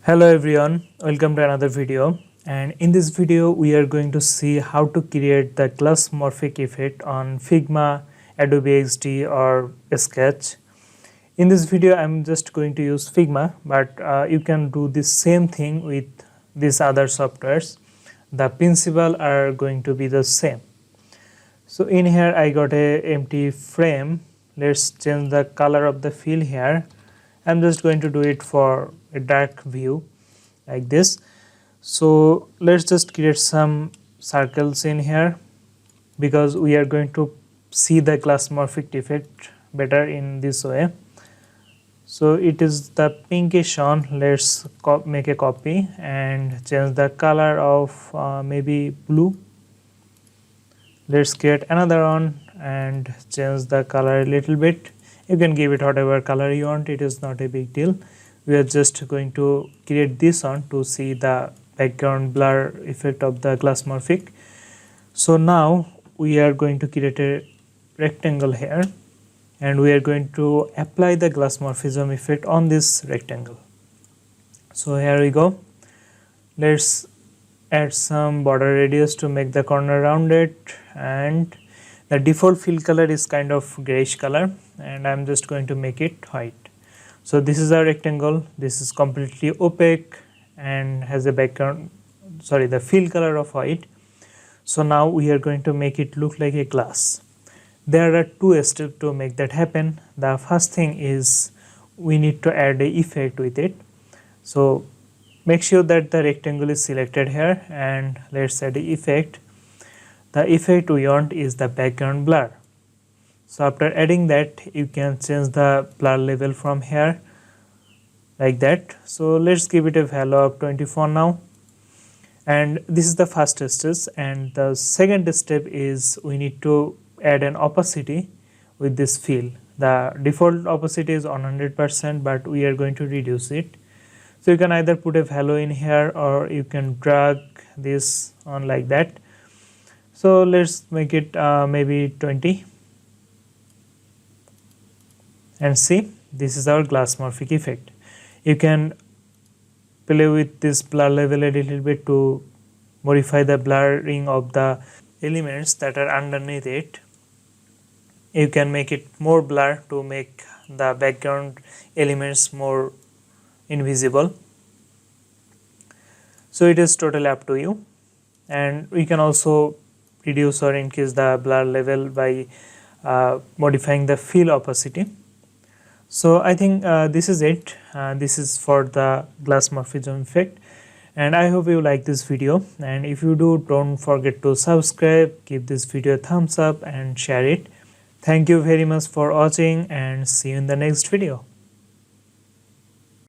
Hello everyone, welcome to another video, and in this video we are going to see how to create the class morphic effect on Figma, Adobe XD or Sketch. In this video I'm just going to use Figma, but you can do the same thing with these other softwares. The principle are going to be the same. So in here I got a empty frame. Let's change the color of the fill here. I'm just going to do it for a dark view like this. So let's just create some circles in here because we are going to see the class morphic effect better in this way. So it is the pinkish one. Let's make a copy and change the color of maybe blue. Let's create another one and change the color a little bit. You can give it whatever color you want, it is not a big deal. We are just going to create this one to see the background blur effect of the class morphic. So now we are going to create a rectangle here and we are going to apply the glass morphism effect on this rectangle. So here we go. Let's add some border radius to make the corner rounded, and the default fill color is kind of grayish color and I'm just going to make it white. So this is our rectangle. This is completely opaque and has a the fill color of white. So now we are going to make it look like a glass. There are two steps to make that happen. The first thing is we need to add an effect with it. So make sure that the rectangle is selected here and let's add the effect. The effect we want is the background blur. So after adding that, you can change the blur level from here like that. So let's give it a value of 24 now. And this is the first step, and the second step is we need to add an opacity with this fill. The default opacity is 100%, but we are going to reduce it. So you can either put a value in here or you can drag this on like that. So let's make it maybe 20 and see, this is our glass morphic effect. You can play with this blur level a little bit to modify the blurring of the elements that are underneath it. You can make it more blur to make the background elements more invisible. So it is totally up to you, and we can also reduce or increase the blur level by modifying the fill opacity. So I think this is it. This is for the glass morphism effect, and I hope you like this video, and if you do, don't forget to subscribe, give this video a thumbs up and share it. Thank you very much for watching and see you in the next video.